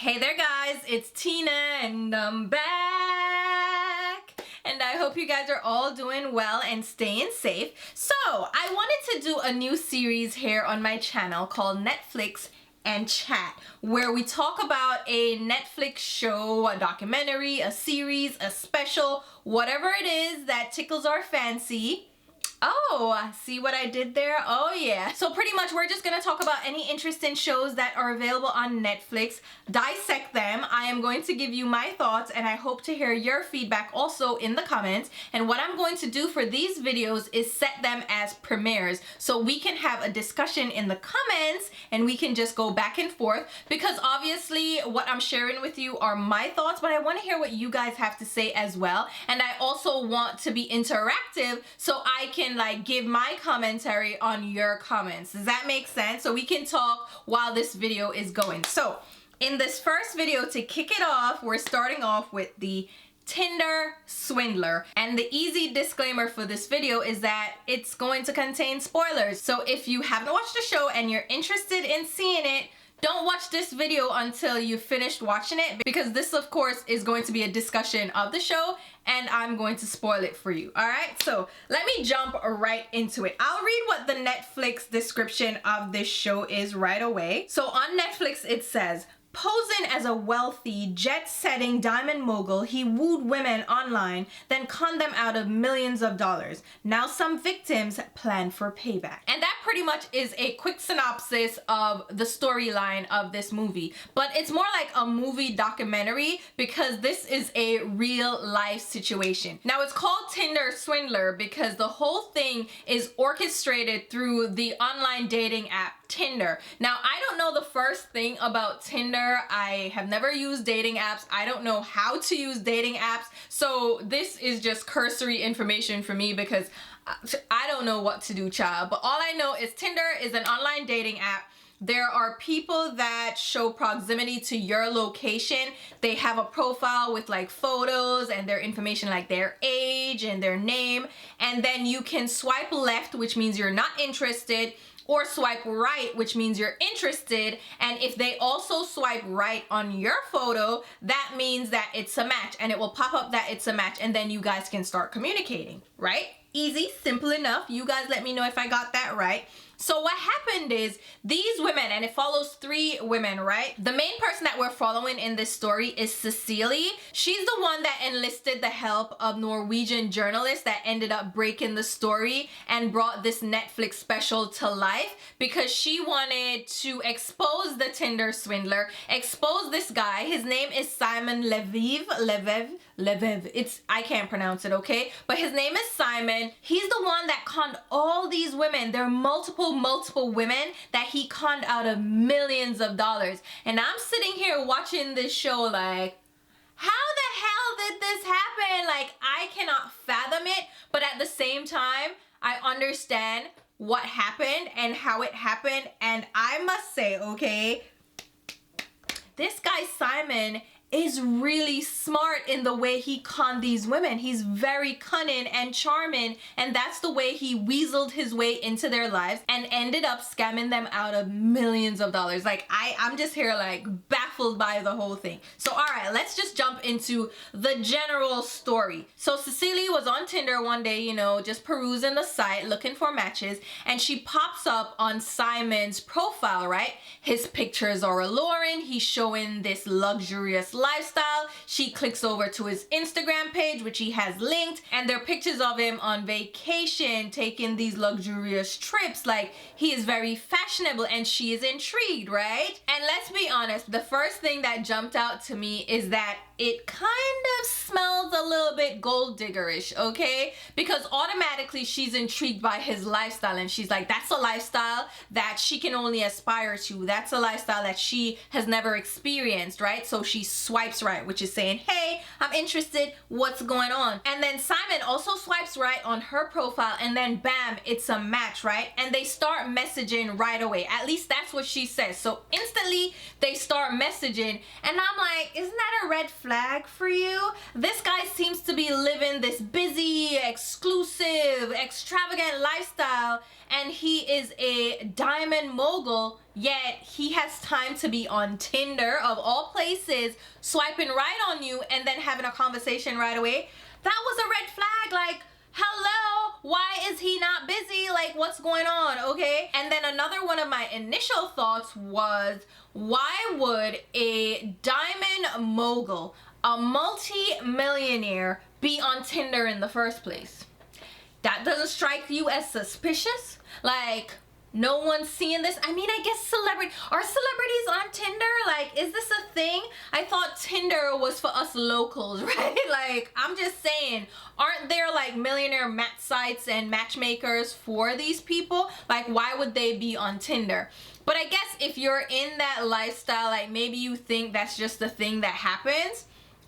Hey there guys, it's Tina and I'm back. And I hope you guys are all doing well and staying safe. So I wanted to do a new series here on my channel called Netflix and Chat, where we talk about a Netflix show, a documentary, a series, a special, whatever it is that tickles our fancy. Oh, see what I did there? Oh yeah. So pretty much we're just gonna talk about any interesting shows that are available on Netflix, dissect them. I am going to give you my thoughts and I hope to hear your feedback also in the comments. And what I'm going to do for these videos is set them as premieres so we can have a discussion in the comments and we can just go back and forth, because obviously what I'm sharing with you are my thoughts, but I want to hear what you guys have to say as well. And I also want to be interactive so I can like give my commentary on your comments. Does that make sense? So we can talk while this video is going. So in this first video, to kick it off, we're starting off with the Tinder Swindler. And the easy disclaimer for this video is that it's going to contain spoilers. So if you haven't watched the show and you're interested in seeing it, don't watch this video until you've finished watching it, because this of course is going to be a discussion of the show and I'm going to spoil it for you. Alright, so let me jump right into it. I'll read what the Netflix description of this show is right away. So on Netflix it says, posing as a wealthy, jet-setting diamond mogul, he wooed women online, then conned them out of millions of dollars. Now some victims plan for payback. And that pretty much is a quick synopsis of the storyline of this movie. But it's more like a movie documentary because this is a real life situation. Now it's called Tinder Swindler because the whole thing is orchestrated through the online dating app Tinder. Now I don't know the first thing about Tinder. I have never used dating apps. I don't know how to use dating apps. So this is just cursory information for me because I don't know what to do, child. But all I know is Tinder is an online dating app. There are people that show proximity to your location. They have a profile with like photos and their information like their age and their name. And then you can swipe left, which means you're not interested, or swipe right, which means you're interested. And if they also swipe right on your photo, that means that it's a match, and it will pop up that it's a match, and then you guys can start communicating, right? Easy, simple enough. You guys let me know if I got that right. So what happened is these women, and it follows 3 women, right? The main person that we're following in this story is Cecilie. She's the one that enlisted the help of Norwegian journalists that ended up breaking the story and brought this Netflix special to life because she wanted to expose the Tinder Swindler, expose this guy. His name is Simon Leviev. I can't pronounce it, okay? But his name is Simon. He's the one that conned all these women. There are multiple women that he conned out of millions of dollars. And I'm sitting here watching this show like, how the hell did this happen? Like, I cannot fathom it, but at the same time, I understand what happened and how it happened. And I must say, okay, this guy Simon is really smart in the way he conned these women. He's very cunning and charming, and that's the way he weaseled his way into their lives and ended up scamming them out of millions of dollars. Like, I'm just here like baffled by the whole thing. So all right, let's just jump into the general story. So Cecilie was on Tinder one day, you know, just perusing the site looking for matches, and she pops up on Simon's profile, right? His pictures are alluring. He's showing this luxurious lifestyle. She clicks over to his Instagram page, which he has linked, and there are pictures of him on vacation taking these luxurious trips. Like, he is very fashionable and she is intrigued, right? And let's be honest, the first thing that jumped out to me is that it kind of smells a little bit gold diggerish, okay? Because automatically she's intrigued by his lifestyle and she's like, that's a lifestyle that she can only aspire to. That's a lifestyle that she has never experienced, right? So she swipes right, which is saying, hey, I'm interested, what's going on? And then Simon also swipes right on her profile, and then bam, it's a match, right? And they start messaging right away. At least that's what she says. So instantly they start messaging, and I'm like, isn't that a red flag for you? This guy seems to be living this busy, exclusive, extravagant lifestyle, and he is a diamond mogul yet he has time to be on Tinder, of all places, swiping right on you and then having a conversation right away. That was a red flag. Like, hello, why is he not busy? Like, what's going on? Okay. And then another one of my initial thoughts was, why would a diamond mogul, a multi-millionaire, be on Tinder in the first place? That doesn't strike you as suspicious? Like, no one's seeing this? I mean, I guess are celebrities on Tinder? Like, is this a thing? I thought Tinder was for us locals, right? Like, I'm just saying, aren't there like millionaire match sites and matchmakers for these people? Like, why would they be on Tinder? But I guess if you're in that lifestyle, like maybe you think that's just the thing that happens.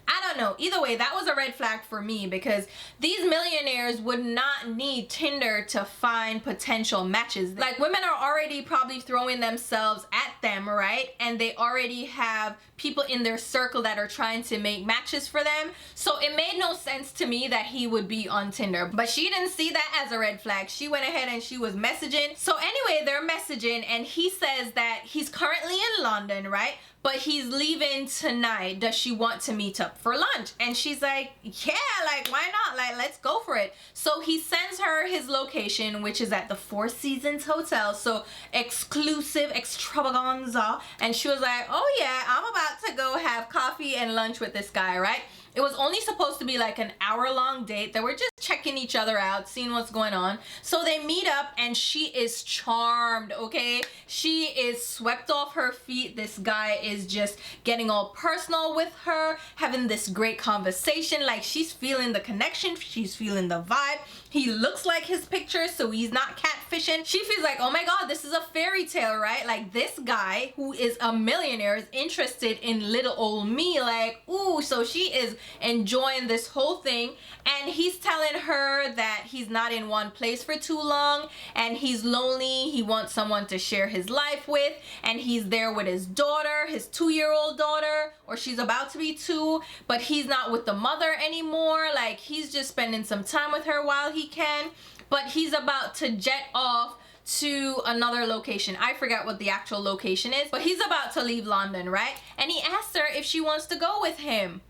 I don't know. Either way, that was a red flag for me, because these millionaires would not need Tinder to find potential matches. Like, women are already probably throwing themselves at them, right? And they already have people in their circle that are trying to make matches for them. So it made no sense to me that he would be on Tinder. But she didn't see that as a red flag. She went ahead and she was messaging. So anyway, they're messaging and he says that he's currently in London, right? But he's leaving tonight. Does she want to meet up for lunch? And she's like, yeah, like, why not? Like, let's go for it. So he sends her his location, which is at the Four Seasons Hotel. So exclusive extravaganza. And she was like, oh yeah, I'm about to go have coffee and lunch with this guy, right? It was only supposed to be like an hour-long date. They were just checking each other out, seeing what's going on. So they meet up and she is charmed, okay? She is swept off her feet. This guy is just getting all personal with her, having this great conversation. Like, she's feeling the connection. She's feeling the vibe. He looks like his picture, so he's not catfishing. She feels like, oh my God, this is a fairy tale, right? Like, this guy who is a millionaire is interested in little old me. Like, ooh, so she is enjoying this whole thing. And he's telling her that he's not in one place for too long and he's lonely. He wants someone to share his life with, and he's there with his daughter, his 2-year-old daughter, or she's about to be 2, but he's not with the mother anymore. Like, he's just spending some time with her while he can, but he's about to jet off to another location. I forgot what the actual location is, but he's about to leave London, right? And he asked her if she wants to go with him.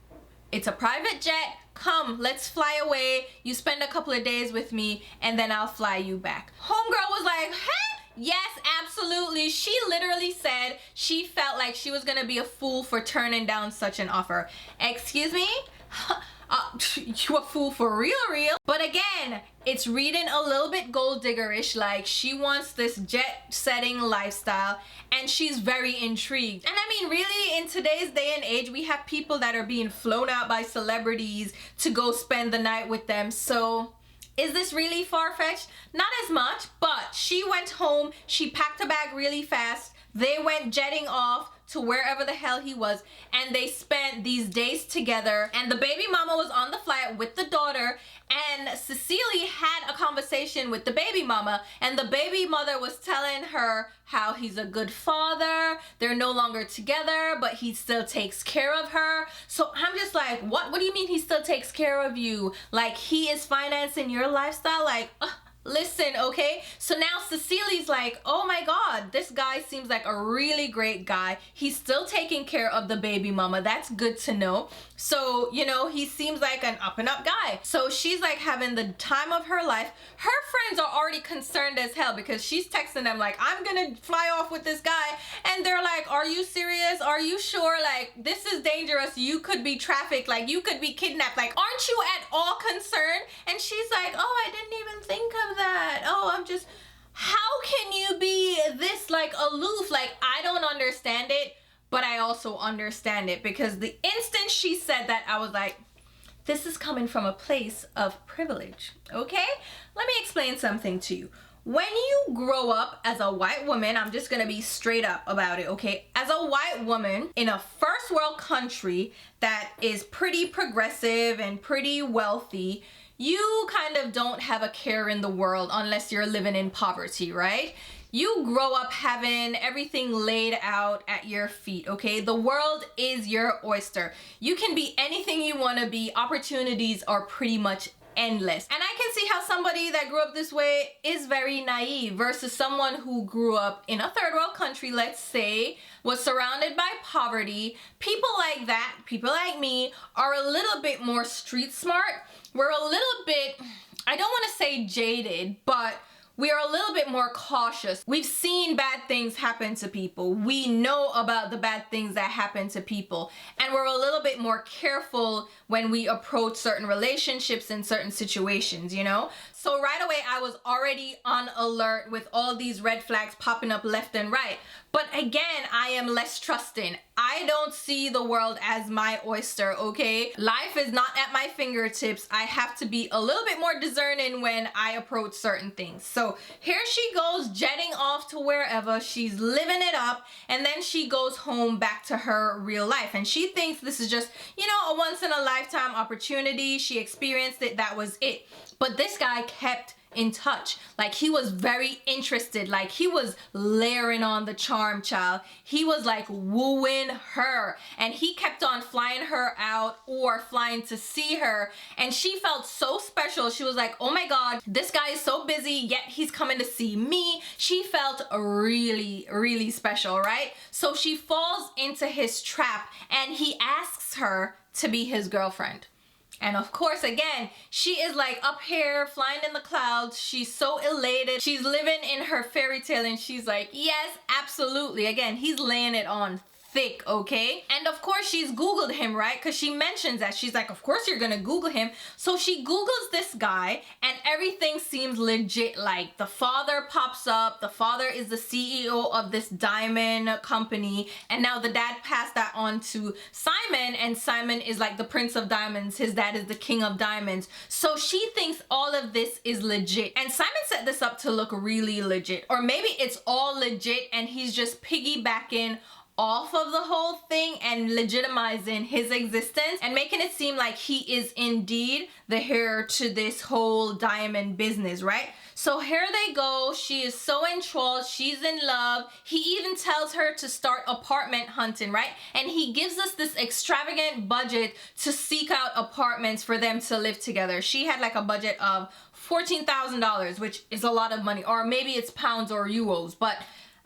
It's a private jet. Come, let's fly away. You spend a couple of days with me and then I'll fly you back. Homegirl was like, huh? Yes, absolutely. She literally said she felt like she was gonna be a fool for turning down such an offer. Excuse me? You a fool for real? But again, it's reading a little bit gold diggerish. Like, she wants this jet setting lifestyle and she's very intrigued. And I mean, really, in today's day and age, we have people that are being flown out by celebrities to go spend the night with them. So is this really far-fetched? Not as much, but she went home, she packed a bag really fast, they went jetting off to wherever the hell he was, and they spent these days together, and the baby mama was on the flight with the daughter, and Cecily had a conversation with the baby mama, and the baby mother was telling her how he's a good father, they're no longer together, but he still takes care of her. So I'm just like, what do you mean he still takes care of you? Like, he is financing your lifestyle? Like, listen, okay? So now Cecily's like, oh my God, this guy seems like a really great guy. He's still taking care of the baby mama. That's good to know. So, you know, he seems like an up and up guy. So she's like having the time of her life. Her friends are already concerned as hell because she's texting them like, I'm gonna fly off with this guy. And they're like, are you serious? Are you sure? Like, this is dangerous. You could be trafficked. Like, you could be kidnapped. Like, aren't you at all concerned? And she's like, oh, I didn't even think of that. Oh, I'm just, how can you be this like aloof? Like, I don't understand it, but I also understand it, because the instant she said that, I was like, this is coming from a place of privilege, okay? Let me explain something to you. When you grow up as a white woman, I'm just gonna be straight up about it, okay? As a white woman in a first world country that is pretty progressive and pretty wealthy, you kind of don't have a care in the world unless you're living in poverty, right? You grow up having everything laid out at your feet, okay? The world is your oyster. You can be anything you want to be. Opportunities are pretty much endless. And I can see how somebody that grew up this way is very naive versus someone who grew up in a third world country, let's say, was surrounded by poverty. People like that, people like me, are a little bit more street smart. We're a little bit, I don't want to say jaded, but we are a little bit more cautious. We've seen bad things happen to people. We know about the bad things that happen to people. And we're a little bit more careful when we approach certain relationships in certain situations, you know? So right away, I was already on alert with all these red flags popping up left and right. But again, I am less trusting. I don't see the world as my oyster, okay? Life is not at my fingertips. I have to be a little bit more discerning when I approach certain things. So here she goes, jetting off to wherever. She's living it up. And then she goes home back to her real life. And she thinks this is just, you know, a once in a lifetime opportunity. She experienced it. That was it. But this guy kept in touch. Like, he was very interested. Like, he was layering on the charm, child. He was like wooing her, and he kept on flying her out or flying to see her, and she felt so special. She was like, oh my God, this guy is so busy, yet he's coming to see me. She felt really, really special, right? So she falls into his trap, and he asks her to be his girlfriend. And of course, again, she is like up here flying in the clouds. She's so elated. She's living in her fairy tale, and she's like, yes, absolutely. Again, he's laying it on thick, okay? And of course, she's Googled him, right? Because she mentions that. She's like, of course you're gonna Google him. So she Googles this guy, and everything seems legit. Like, the father pops up. The father is the CEO of this diamond company, and now the dad passed that on to Simon, and Simon is like the prince of diamonds. His dad is the king of diamonds. So she thinks all of this is legit, and Simon set this up to look really legit. Or maybe it's all legit and he's just piggybacking off of the whole thing and legitimizing his existence and making it seem like he is indeed the heir to this whole diamond business, right? So here they go. She is so enthralled. She's in love. He even tells her to start apartment hunting, right? And he gives us this extravagant budget to seek out apartments for them to live together. She had like a budget of $14,000, which is a lot of money, or maybe it's pounds or euros, but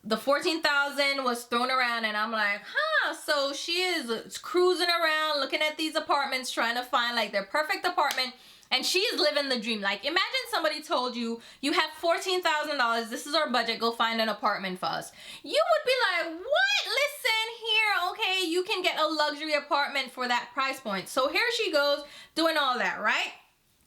the 14,000 was thrown around, and I'm like, huh, so she is cruising around looking at these apartments, trying to find like their perfect apartment, and she is living the dream. Like, imagine somebody told you, you have $14,000, this is our budget, go find an apartment for us. You would be like, what? Listen here, okay, you can get a luxury apartment for that price point. So here she goes doing all that, right?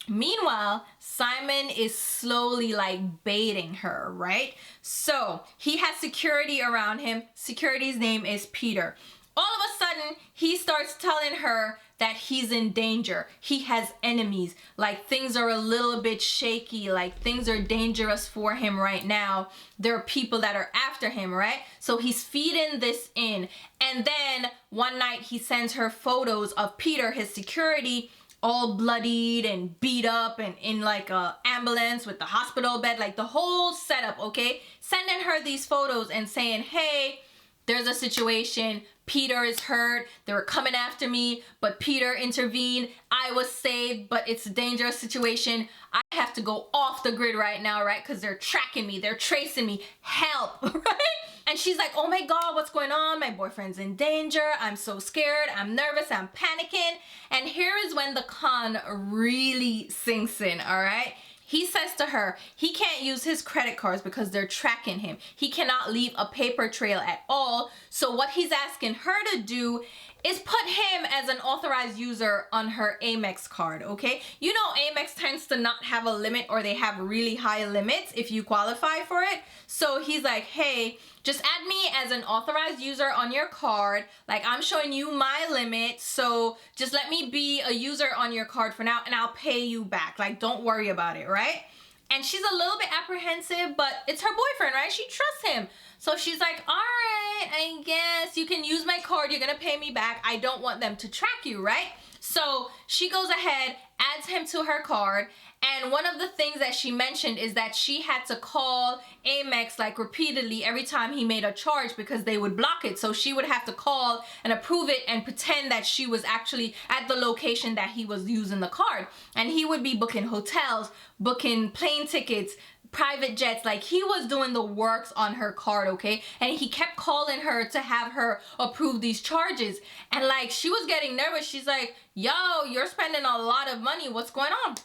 Meanwhile, Simon is slowly like baiting her, right? So he has security around him. Security's name is Peter. All of a sudden, he starts telling her that he's in danger. He has enemies. Like, things are a little bit shaky. Like, things are dangerous for him right now. There are people that are after him, right? So he's feeding this in. And then one night he sends her photos of Peter, his security, all bloodied and beat up and in like a ambulance with the hospital bed, like the whole setup, okay? Sending her these photos and saying, hey, there's a situation. Peter is hurt. They were coming after me, but Peter intervened. I was saved, but it's a dangerous situation. I have to go off the grid right now, right? Because they're tracking me. They're tracing me. Help, right? And she's like, oh my God, what's going on? My boyfriend's in danger. I'm so scared. I'm nervous. I'm panicking. And here is when the con really sinks in, all right? He says to her, he can't use his credit cards because they're tracking him. He cannot leave a paper trail at all. So what he's asking her to do is put him as an authorized user on her Amex card, okay? You know, Amex tends to not have a limit, or they have really high limits if you qualify for it. So he's like, hey, just add me as an authorized user on your card. Like, I'm showing you my limit, so just let me be a user on your card for now, and I'll pay you back. Like, don't worry about it, right? And she's a little bit apprehensive, but it's her boyfriend, right? She trusts him. So she's like, all right, I guess you can use my card. You're gonna pay me back. I don't want them to track you, right? So she goes ahead adds him to her card. And one of the things that she mentioned is that she had to call Amex like repeatedly every time he made a charge because they would block it. So she would have to call and approve it and pretend that she was actually at the location that he was using the card. And he would be booking hotels, booking plane tickets, private jets. Like, he was doing the works on her card, okay? And he kept calling her to have her approve these charges. And like, she was getting nervous. She's like, yo, you're spending a lot of money. What's going on?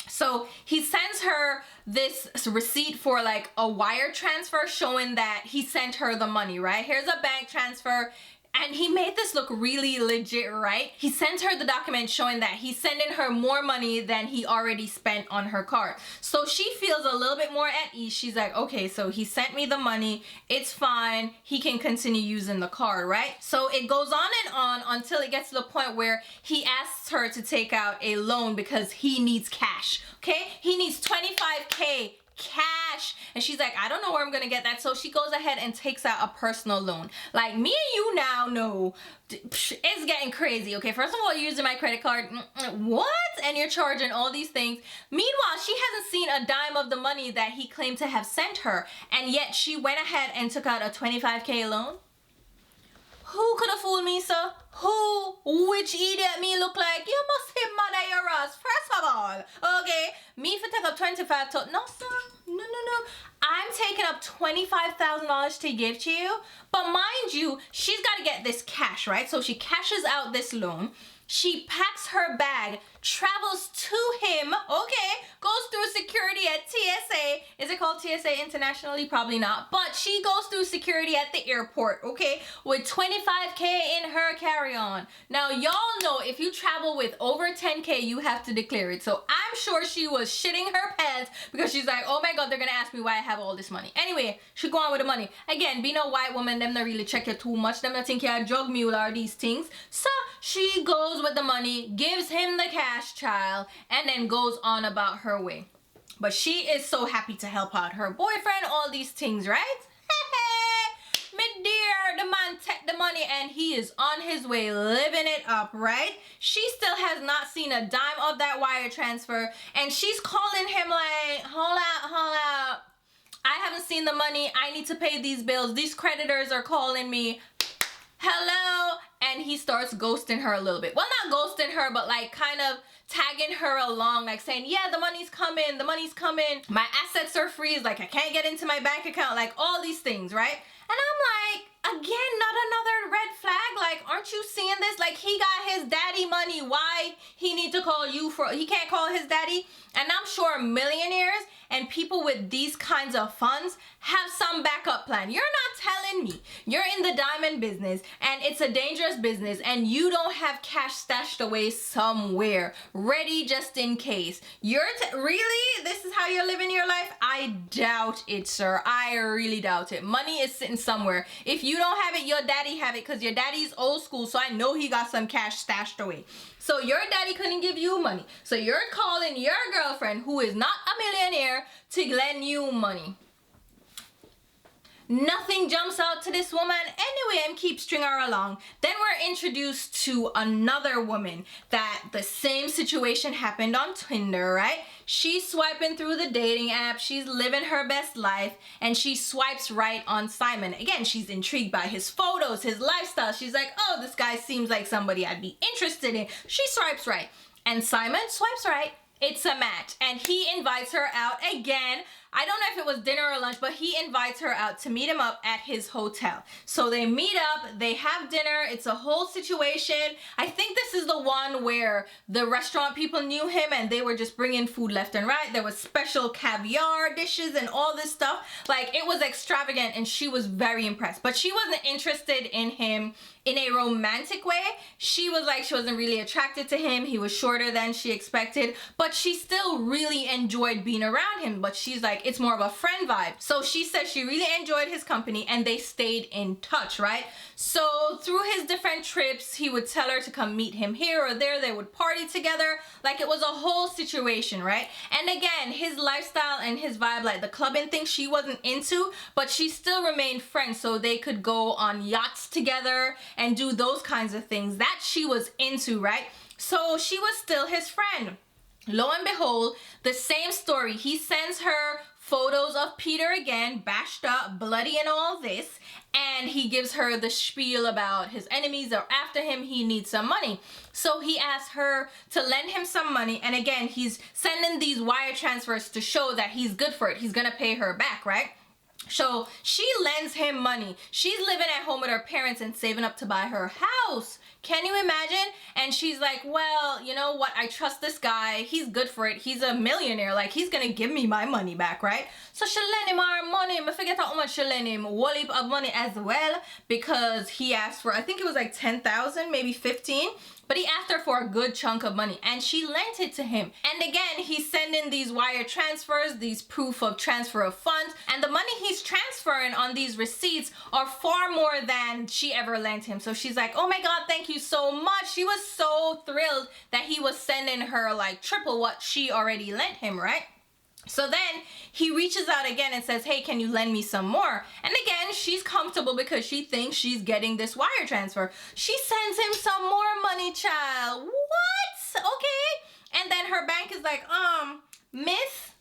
So he sends her this receipt for like a wire transfer showing that he sent her the money, right? Here's a bank transfer. And he made this look really legit, right? He sent her the document showing that he's sending her more money than he already spent on her card. So she feels a little bit more at ease. She's like, okay, so he sent me the money. It's fine. He can continue using the card, right? So it goes on and on until it gets to the point where he asks her to take out a loan because he needs cash, okay? He needs 25K cash. And she's like, I don't know where I'm gonna get that. So she goes ahead and takes out a personal loan. Like, me and you now know it's getting crazy, okay? First of all, you're using my credit card. What? And you're charging all these things. Meanwhile, she hasn't seen a dime of the money that he claimed to have sent her, and yet she went ahead and took out a 25K loan. Who could have fooled me, sir? Who? Which idiot me look like? You must hit mother your ass, first of all. Okay? Me for take up 25 to... No, sir. No. I'm taking up $25,000 to give to you. But mind you, she's got to get this cash, right? So she cashes out this loan. She packs her bag, travels to him, okay, goes through security at TSA. Is it called TSA internationally? Probably not. But she goes through security at the airport, okay, with 25K in her carry-on. Now, y'all know if you travel with over 10K, you have to declare it. So I'm sure she was shitting her pants because she's like, oh my God, they're going to ask me why I have all this money. Anyway, she go on with the money. Again, being a white woman, them not really check you too much. Them not think you're a drug mule or these things. So she goes with the money, gives him the cash, child, and then goes on about her way. But she is so happy to help out her boyfriend, all these things, right? Me dear, the man take the money and he is on his way living it up, right? She still has not seen a dime of that wire transfer, and she's calling him like, hold out. I haven't seen the money. I need to pay these bills. These creditors are calling me. Hello. And he starts ghosting her a little bit. Well, not ghosting her, but like kind of tagging her along, like saying, yeah, the money's coming, my assets are freeze, like I can't get into my bank account, like all these things, right? And I'm like, again, not another red flag. Like, aren't you seeing this? Like, he got his daddy money. Why he need to call you for? He can't call his daddy. And I'm sure millionaires and people with these kinds of funds have some backup plan. You're not telling me you're in the diamond business and it's a dangerous business and you don't have cash stashed away somewhere ready just in case. Really? This is how you're living your life? I doubt it, sir. I really doubt it. Money is sitting somewhere. If you don't have it, your daddy have it, because your daddy's old school, so I know he got some cash stashed away. So your daddy couldn't give you money. So you're calling your girlfriend, who is not a millionaire, to lend you money. Nothing jumps out to this woman anyway, and keep stringing her along. Then we're introduced to another woman that the same situation happened on Tinder, right? She's swiping through the dating app, she's living her best life, and she swipes right on Simon. Again, she's intrigued by his photos, his lifestyle. She's like, oh, this guy seems like somebody I'd be interested in. She swipes right, and Simon swipes right. It's a match, and he invites her out again. I don't know if it was dinner or lunch, but he invites her out to meet him up at his hotel. So they meet up, they have dinner, it's a whole situation. I think this is the one where the restaurant people knew him and they were just bringing food left and right. There was special caviar dishes and all this stuff. Like, it was extravagant, and she was very impressed. But she wasn't interested in him in a romantic way. She was like, she wasn't really attracted to him. He was shorter than she expected, but she still really enjoyed being around him. But she's like, it's more of a friend vibe. So she said she really enjoyed his company, and they stayed in touch, right? So through his different trips, he would tell her to come meet him here or there. They would party together. Like, it was a whole situation, right? And again, his lifestyle and his vibe, like the clubbing thing, she wasn't into, but she still remained friends, so they could go on yachts together and do those kinds of things that she was into, right? So she was still his friend. Lo and behold, the same story. He sends her photos of Peter again, bashed up, bloody and all this, and he gives her the spiel about his enemies are after him, he needs some money. So he asks her to lend him some money, and again, he's sending these wire transfers to show that he's good for it. He's gonna pay her back, right? So she lends him money. She's living at home with her parents and saving up to buy her house. Can you imagine? And she's like, well, you know what? I trust this guy. He's good for it. He's a millionaire. Like, he's gonna give me my money back, right? So she lend him our money. I forget how much she lend him. Whole heap of money as well, because he asked for, I think it was like 10,000, maybe 15. But he asked her for a good chunk of money, and she lent it to him. And again, he's sending these wire transfers, these proof of transfer of funds, and the money he's transferring on these receipts are far more than she ever lent him. So she's like, oh my God, thank you so much. She was so thrilled that he was sending her like triple what she already lent him, right? So then he reaches out again and says, hey, can you lend me some more? And again, she's comfortable because she thinks she's getting this wire transfer. She sends him some more money, child. What? Okay. And then her bank is like, miss,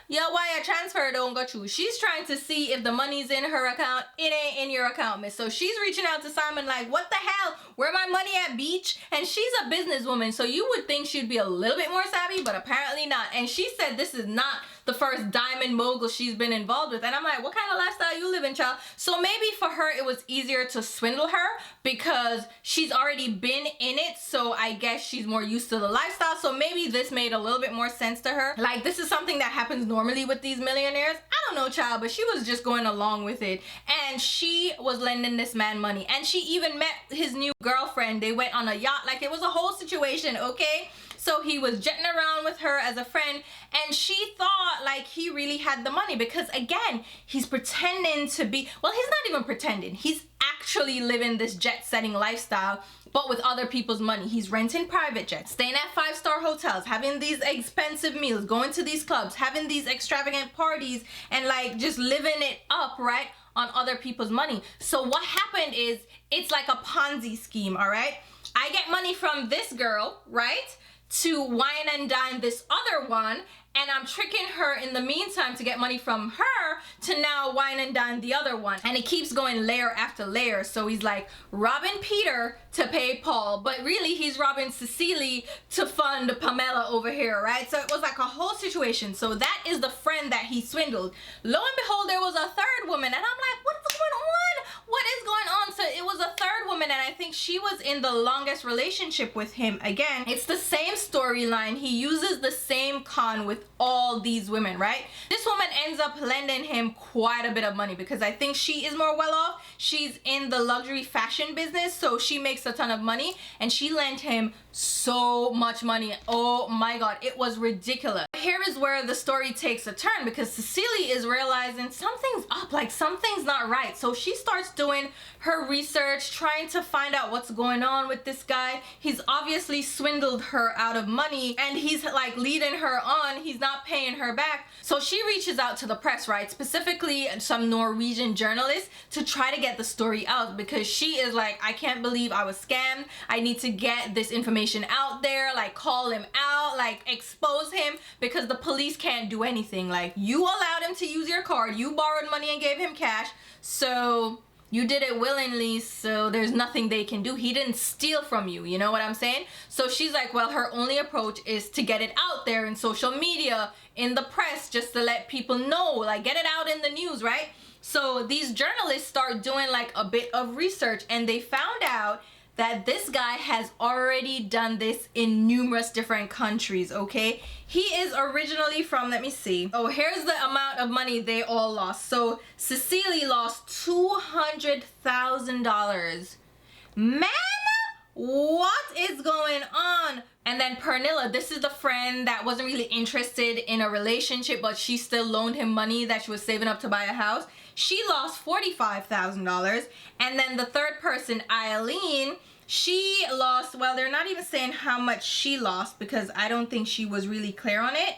your wire transfer don't go through. She's trying to see if the money's in her account. It ain't in your account, miss. So she's reaching out to Simon like, what the hell? Where my money at, beach? And she's a businesswoman, so you would think she'd be a little bit more savvy, but apparently not. And she said this is not the first diamond mogul she's been involved with. And I'm like, what kind of lifestyle you living, child? So maybe for her it was easier to swindle her because she's already been in it, so I guess she's more used to the lifestyle. So maybe this made a little bit more sense to her. Like, this is something that happens normally with these millionaires. I don't know, child, but she was just going along with it. And she was lending this man money. And she even met his new girlfriend. They went on a yacht. Like, it was a whole situation, okay? So he was jetting around with her as a friend, and she thought like he really had the money because, again, he's pretending to be, well, he's not even pretending. He's actually living this jet-setting lifestyle, but with other people's money. He's renting private jets, staying at 5-star hotels, having these expensive meals, going to these clubs, having these extravagant parties, and like just living it up, right, on other people's money. So what happened is it's like a Ponzi scheme, all right? I get money from this girl, right, to wine and dine this other one, and I'm tricking her in the meantime to get money from her to now wine and dine the other one. And it keeps going layer after layer. So he's like robbing Peter to pay Paul, but really he's robbing Cecily to fund Pamela over here, right? So it was like a whole situation. So that is the friend that he swindled. Lo and behold, there was a third woman, and I'm like, what's going on? What is going on? So it was a third woman, and I think she was in the longest relationship with him. Again, it's the same storyline. He uses the same con with all these women, right? This woman ends up lending him quite a bit of money because I think she is more well off. She's in the luxury fashion business, so she makes a ton of money, and she lent him so much money. Oh my God, it was ridiculous. Here is where the story takes a turn because Cecily is realizing something's up, like something's not right. So she starts doing her research, trying to find out what's going on with this guy. He's obviously swindled her out of money, and he's like leading her on. He's not paying her back. So she reaches out to the press, right? Specifically some Norwegian journalists to try to get the story out because she is like, I can't believe I was scammed. I need to get this information out there, like call him out, like expose him, because the police can't do anything. Like, you allowed him to use your card, you borrowed money and gave him cash, so you did it willingly, so there's nothing they can do. He didn't steal from you, you know what I'm saying? So she's like, well, her only approach is to get it out there in social media, in the press, just to let people know, like get it out in the news, right? So these journalists start doing like a bit of research, and they found out that this guy has already done this in numerous different countries, okay? He is originally from, let me see. Oh, here's the amount of money they all lost. So Cecily lost $200,000. Man, what is going on? And then Pernilla, this is the friend that wasn't really interested in a relationship, but she still loaned him money that she was saving up to buy a house. She lost $45,000. And then the third person, Eileen, she lost, well, they're not even saying how much she lost because I don't think she was really clear on it,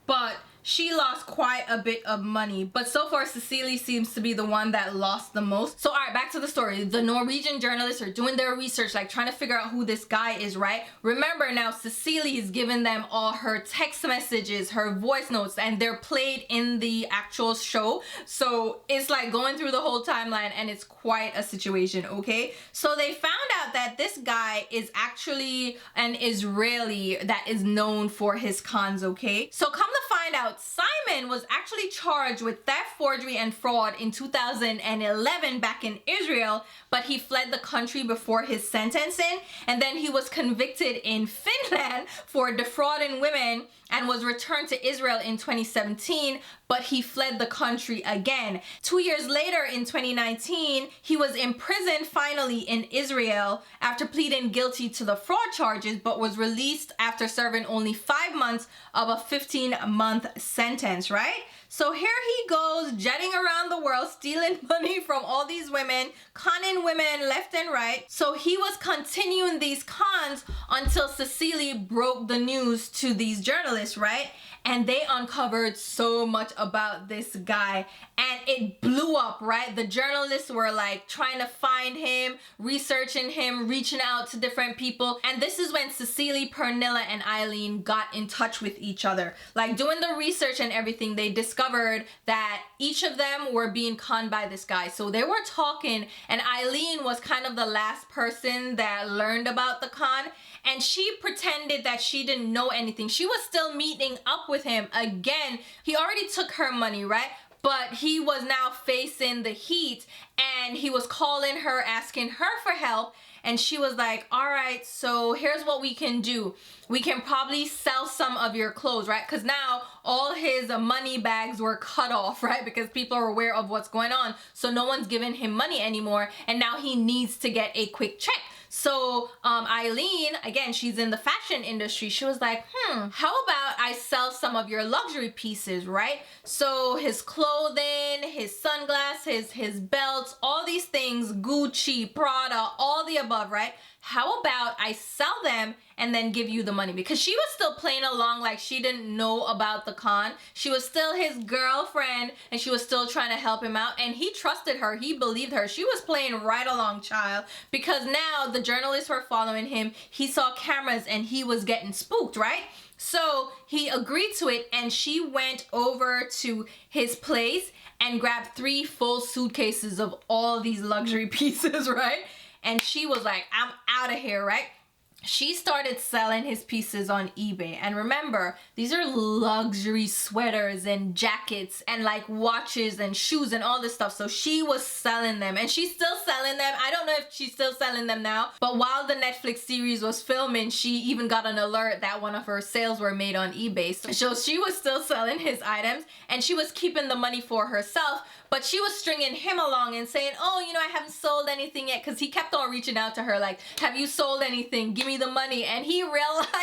but she lost quite a bit of money. But so far, Cecilie seems to be the one that lost the most. So all right, back to the story. The Norwegian journalists are doing their research, like trying to figure out who this guy is, right? Remember now, Cecilie is giving them all her text messages, her voice notes, and they're played in the actual show. So it's like going through the whole timeline, and it's quite a situation, okay? So they found out that this guy is actually an Israeli that is known for his cons, okay? So come to find out, Simon was actually charged with theft, forgery, and fraud in 2011 back in Israel, but he fled the country before his sentencing, and then he was convicted in Finland for defrauding women and was returned to Israel in 2017, but he fled the country again. 2 years later, in 2019, he was imprisoned finally in Israel after pleading guilty to the fraud charges, but was released after serving only 5 months of a 15-month sentence, right? So here he goes, jetting around the world, stealing money from all these women, conning women left and right. So he was continuing these cons until Cecilie broke the news to these journalists, right? And they uncovered so much about this guy, and it blew up, right? The journalists were like trying to find him, researching him, reaching out to different people. And this is when Cecilie, Pernilla, and Eileen got in touch with each other. Like doing the research and everything, they discovered that each of them were being conned by this guy. So they were talking, and Eileen was kind of the last person that learned about the con. And she pretended that she didn't know anything. She was still meeting up with him again. He already took her money, right? But he was now facing the heat, and he was calling her, asking her for help. And she was like, all right, so here's what we can do. We can probably sell some of your clothes, right? Because now all his money bags were cut off, right? Because people are aware of what's going on. So no one's giving him money anymore. And now he needs to get a quick check. So Eileen, again, she's in the fashion industry. She was like, how about I sell some of your luxury pieces, right? So his clothing, his sunglasses, his belts, all these things, Gucci, Prada, all the above, right? How about I sell them and then give you the money? Because she was still playing along like she didn't know about the con. She was still his girlfriend, and she was still trying to help him out. And he trusted her. He believed her. She was playing right along, child. Because now the journalists were following him. He saw cameras, and he was getting spooked, right? So he agreed to it, and she went over to his place and grabbed 3 full suitcases of all these luxury pieces, right? And she was like, I'm out of here, right? She started selling his pieces on eBay. And remember, these are luxury sweaters and jackets and like watches and shoes and all this stuff. So she was selling them, and she's still selling them. I don't know if she's still selling them now, but while the Netflix series was filming, she even got an alert that one of her sales were made on eBay. So she was still selling his items, and she was keeping the money for herself. But she was stringing him along and saying, oh, you know, I haven't sold anything yet, because he kept on reaching out to her like, have you sold anything? Give me the money. And he realized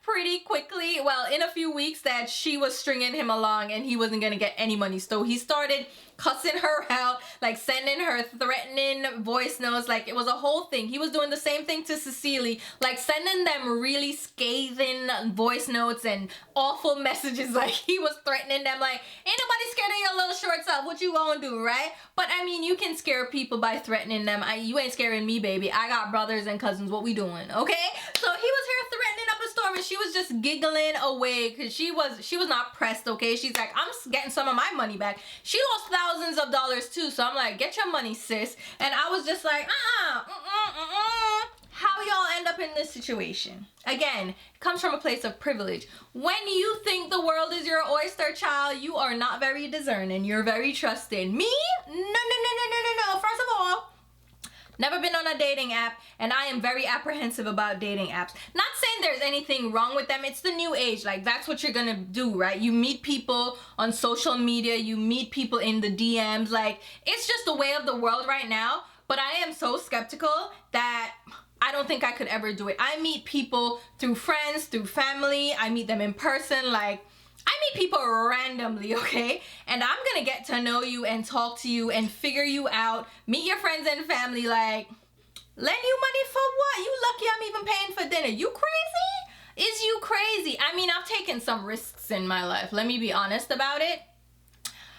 pretty quickly, well, in a few weeks, that she was stringing him along and he wasn't going to get any money. So he started cussing her out, like sending her threatening voice notes. Like it was a whole thing. He was doing the same thing to Cecilie, like sending them really scathing voice notes and awful messages. Like he was threatening them like, ain't nobody scared of your little short self. What you gonna do, right? But I mean, you can scare people by threatening them. You ain't scaring me, baby. I got brothers and cousins. What we doing, okay? So he was here threatening up a storm, and she was just giggling away because she was not pressed, okay? She's like, I'm getting some of my money back. She lost thousands of dollars too, so I'm like, get your money, sis. And I was just like, how y'all end up in this situation? Again, it comes from a place of privilege. When you think the world is your oyster, child, you are not very discerning. You're very trusting. Me? No. First of all, never been on a dating app, and I am very apprehensive about dating apps. Not saying there's anything wrong with them. It's the new age. Like, that's what you're gonna do, right? You meet people on social media. You meet people in the DMs. Like, it's just the way of the world right now. But I am so skeptical that I don't think I could ever do it. I meet people through friends, through family. I meet them in person. Like, I meet people randomly, okay? And I'm gonna get to know you and talk to you and figure you out, meet your friends and family. Like, lend you money for what? You lucky I'm even paying for dinner. You crazy? Is you crazy? I mean, I've taken some risks in my life. Let me be honest about it.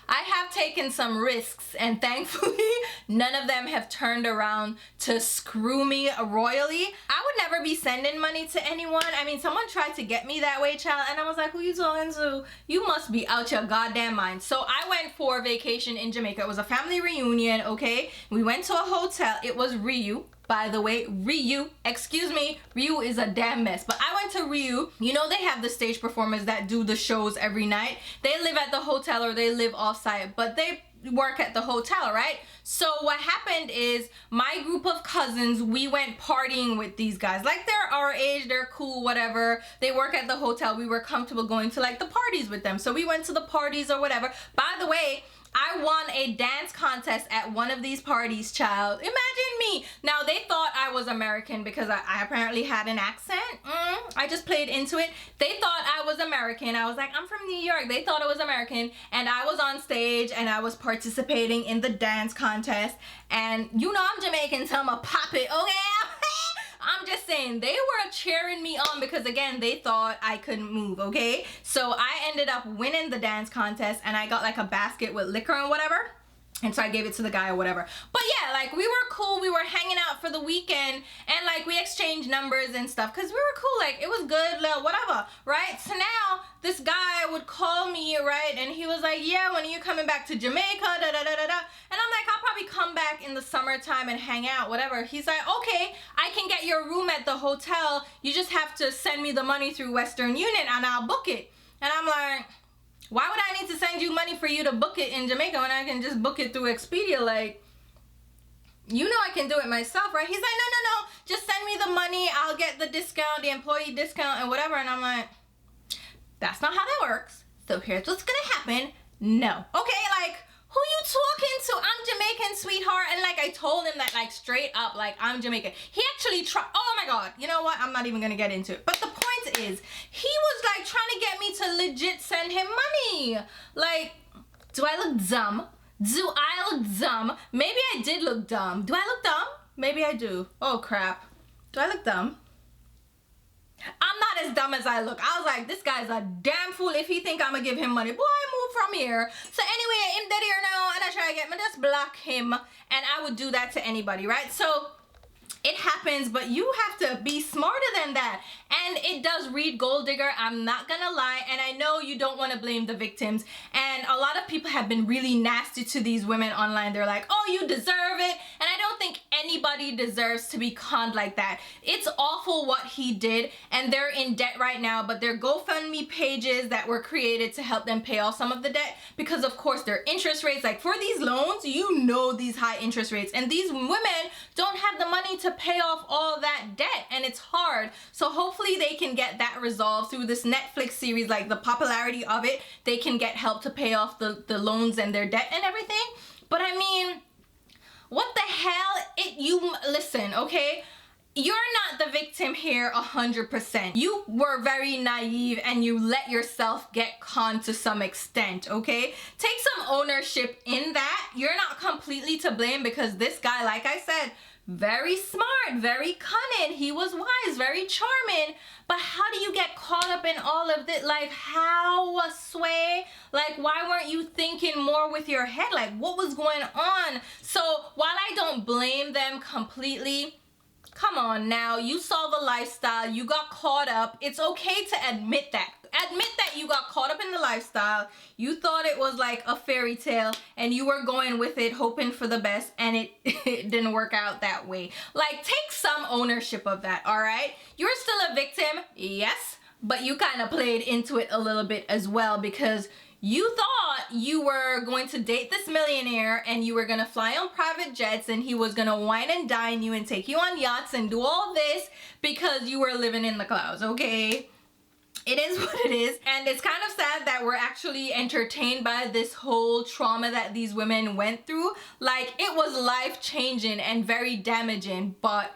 I have taken some risks, and thankfully none of them have turned around to screw me royally. I would never be sending money to anyone. I mean, someone tried to get me that way, child, and I was like, who you talking to? You must be out your goddamn mind. So I went for a vacation in Jamaica. It was a family reunion, okay? We went to a hotel. It was Riu. By the way, Riu, excuse me, Riu is a damn mess. But I went to Riu. You know, they have the stage performers that do the shows every night. They live at the hotel or they live off-site, but they work at the hotel, right? So what happened is my group of cousins, we went partying with these guys. Like, they're our age, they're cool, whatever. They work at the hotel. We were comfortable going to like the parties with them. So we went to the parties or whatever. By the way, I won a dance contest at one of these parties, child. Imagine me. Now, they thought I was American because I apparently had an accent. I just played into it. They thought I was American. I was like, I'm from New York. They thought I was American. And I was on stage and I was participating in the dance contest. And you know I'm Jamaican, so I'ma pop it, okay? I'm just saying, they were cheering me on because, again, they thought I couldn't move, okay? So I ended up winning the dance contest, and I got like a basket with liquor and whatever. And so I gave it to the guy or whatever. But yeah, like, we were cool. We were hanging out for the weekend, and like, we exchanged numbers and stuff because we were cool. Like, it was good, whatever, right? So now this guy would call me, right? And he was like, yeah, when are you coming back to Jamaica? Da da da da da. And I'm like, I'll probably come back in the summertime and hang out, whatever. He's like, okay, I can get your room at the hotel. You just have to send me the money through Western Union and I'll book it. And I'm like, why would I need to send you money for you to book it in Jamaica when I can just book it through Expedia? Like, you know I can do it myself, right? He's like, no, just send me the money. I'll get the discount, the employee discount and whatever. And I'm like, that's not how that works. So here's what's gonna happen. No. Okay, like, who you talking to? I'm Jamaican, sweetheart. And like, I told him that, like, straight up, like, I'm Jamaican. He actually tried. Oh my God. You know what? I'm not even gonna get into it. But the point is, he was like trying to get me to legit send him money. Like, do I look dumb? Do I look dumb? Maybe I did look dumb. Do I look dumb? Maybe I do. Oh crap. Do I look dumb? I'm not as dumb as I look. I was like, this guy's a damn fool if he think I'm gonna give him money. Boy, move from here. So anyway, I'm dead here now, and I try to get me, just block him. And I would do that to anybody, right? So it happens, but you have to be smarter than that. And it does read gold digger, I'm not gonna lie. And I know you don't want to blame the victims. And a lot of people have been really nasty to these women online. They're like, oh, you deserve it. And I don't think anybody deserves to be conned like that. It's awful what he did, and they're in debt right now, but there are GoFundMe pages that were created to help them pay off some of the debt, because of course their interest rates, like for these loans, you know, these high interest rates, and these women don't have the money to pay off all that debt, and it's hard. So hopefully they can get that resolved through this Netflix series. Like, the popularity of it, they can get help to pay off the loans and their debt and everything. But I mean, what the hell? Listen, okay? You're not the victim here 100%. You were very naive and you let yourself get conned to some extent, okay? Take some ownership in that. You're not completely to blame, because this guy, like I said, very smart, very cunning, he was wise, very charming. But how do you get caught up in all of this? Like, how, Sway? Like, why weren't you thinking more with your head? Like, what was going on? So while I don't blame them completely, come on now, you saw the lifestyle, you got caught up. It's okay to admit that. Admit that you got caught up in the lifestyle. You thought it was like a fairy tale and you were going with it, hoping for the best, and it didn't work out that way. Like, take some ownership of that, all right? You're still a victim, yes, but you kind of played into it a little bit as well, because you thought you were going to date this millionaire and you were gonna fly on private jets and he was gonna wine and dine you and take you on yachts and do all this because you were living in the clouds, okay? It is what it is, and it's kind of sad that we're actually entertained by this whole trauma that these women went through. Like, it was life-changing and very damaging, but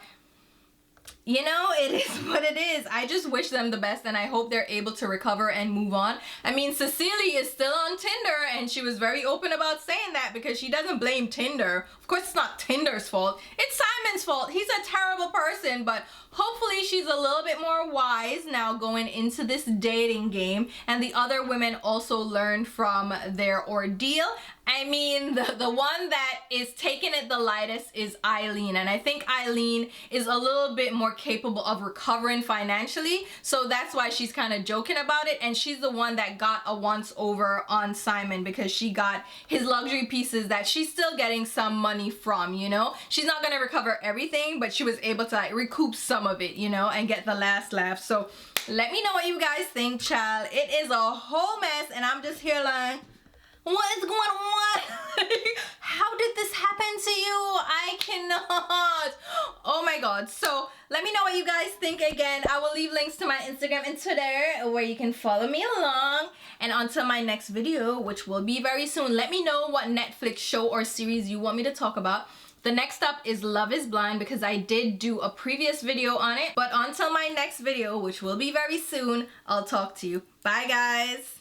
you know, it is what it is. I just wish them the best, and I hope they're able to recover and move on. I mean, Cecily is still on Tinder, and she was very open about saying that because she doesn't blame Tinder. Of course, it's not Tinder's fault. It's Simon's fault. He's a terrible person, but hopefully she's a little bit more wise now going into this dating game, and the other women also learn from their ordeal. I mean, the one that is taking it the lightest is Eileen, and I think Eileen is a little bit more capable of recovering financially, so that's why she's kind of joking about it, and she's the one that got a once over on Simon because she got his luxury pieces that she's still getting some money from, you know? She's not gonna recover everything, but she was able to like recoup some of it, you know, and get the last laugh. So let me know what you guys think, child. It is a whole mess, and I'm just here like, what is going on? How did this happen to you? I cannot. Oh my god. So let me know what you guys think. Again, I will leave links to my Instagram and Twitter where you can follow me along. And until my next video, which will be very soon, let me know what Netflix show or series you want me to talk about. The next up is Love is Blind because I did do a previous video on it. But until my next video, which will be very soon, I'll talk to you. Bye guys.